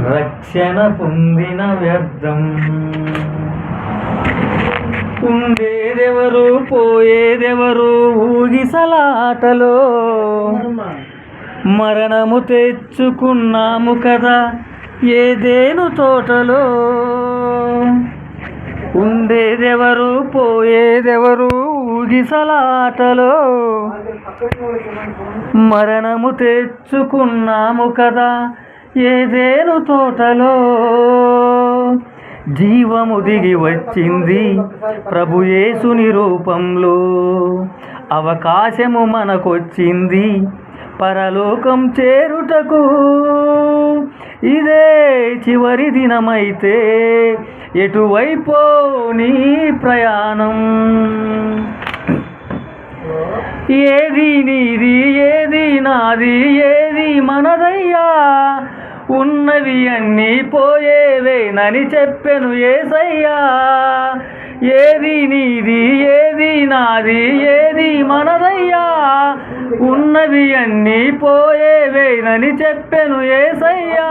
రక్షణ పొందిన వ్యర్థం. ఉండేదెవరు పోయేదెవరు ఊగిసలాటలో, మరణము తెచ్చుకున్నాము కదా ఏదేను తోటలో. ఉండేదెవరు పోయేదెవరు ఊగిసలాటలో, మరణము తెచ్చుకున్నాము కదా ఏదేను తోటలో. జీవము దిగి వచ్చింది ప్రభు యేసుని రూపంలో, అవకాశము మనకొచ్చింది పరలోకం చేరుటకు. ఇదే చివరి దినమైతే ఎటువైపో నీ ప్రయాణం. ఏది నీది ఏది నాది ఏది మనదయ్యా, ఉన్నవి అన్నీ పోయేవేనని చెప్పెను యేసయ్యా. ఏది నీది ఏది నాది ఏది మనదయ్యా, ఉన్నవి అన్నీ పోయేవేనని చెప్పెను యేసయ్యా.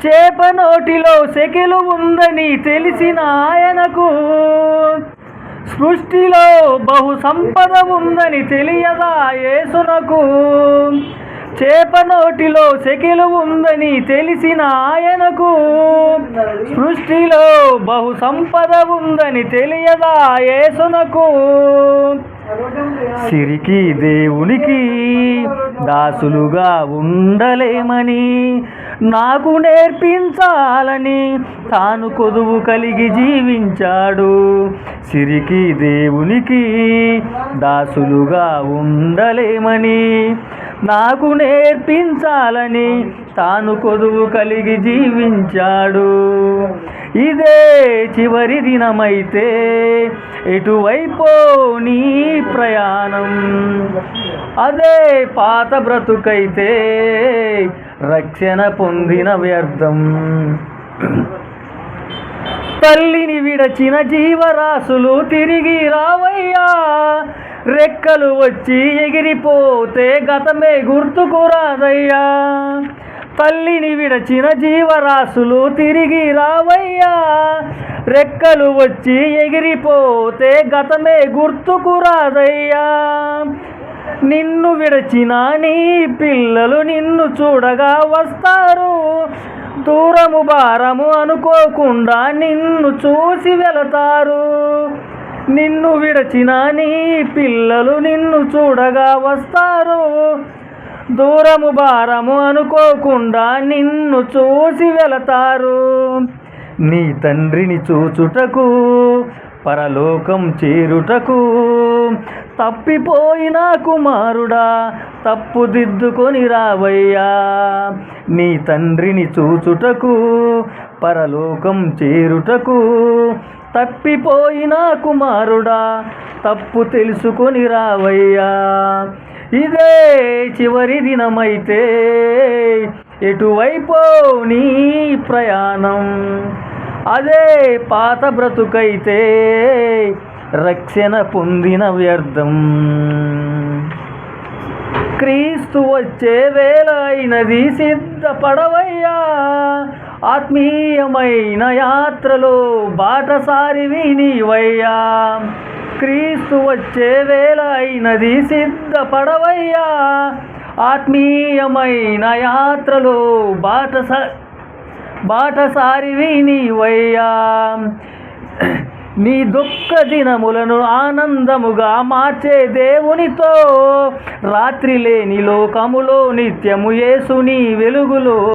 చేప నోటిలో సెకిలు ఉందని తెలిసిన ఆయనకు, సృష్టిలో బహు సంపద ఉందని తెలియదా యేసునకు. చేప నోటిలో సెకిలు ఉందని తెలిసిన ఆయనకు, సృష్టిలో బహు సంపద ఉందని తెలియదా యేసునకు. సిరికి దేవునికి దాసులుగా ఉండలేమని నాకు నేర్పించాలని తాను కొదువు కలిగి జీవించాడు. సిరికి దేవునికి దాసులుగా ఉండలేమని నాకు నేర్పించాలని తాను కొదువు కలిగి జీవించాడు. ఇదే చివరి దినమైతే ఎటువైపో నీ ప్రయాణం. అదే పాత బ్రతుకైతే రక్షణ పొందిన వ్యర్థం. తల్లిని విడచిన జీవరాశులు తిరిగి రావయ్యా, రెక్కలు వచ్చి ఎగిరిపోతే గతమే గుర్తుకు రాదయ్యా. తల్లిని విడచిన జీవరాశులు తిరిగి రావయ్యా, రెక్కలు వచ్చి ఎగిరిపోతే గతమే గుర్తుకు రాదయ్యా. నిన్ను విడచిన నీ పిల్లలు నిన్ను చూడగా వస్తారు, దూరము భారము అనుకోకుండా నిన్ను చూసి వెళతారు. నిన్ను విడచిన నీ పిల్లలు నిన్ను చూడగా వస్తారు, దూరము భారము అనుకోకుండా నిన్ను చూసి వెళతారు. నీ తండ్రిని చూచుటకు పరలోకం చేరుటకు, తప్పిపోయిన కుమారుడా తప్పుదిద్దుకొని రావయ్యా. నీ తండ్రిని చూచుటకు పరలోకం చేరుటకు, తప్పిపోయిన కుమారుడా తప్పు తెలుసుకొని రావయ్యా. ఇదే చివరి దినమైతే ఎటువైపో నీ ప్రయాణం. అదే పాత బ్రతుకైతే రక్షణ పొందిన వ్యర్థం. క్రీస్తు వచ్చే వేళ అయినది సిద్ధపడవయ్యా, ఆత్మీయమైన యాత్రలో బాటసారివి నీవయ్యా. క్రీస్తు వచ్చే వేళ అయినది సిద్ధపడవయ్యా, ఆత్మీయమైన యాత్రలో బాటసారివి నీవయ్యా. నీ దుఃఖ దినములను ఆనందముగా మార్చే దేవునితో, రాత్రి లేని లోకములో నిత్యము యేసుని వెలుగులో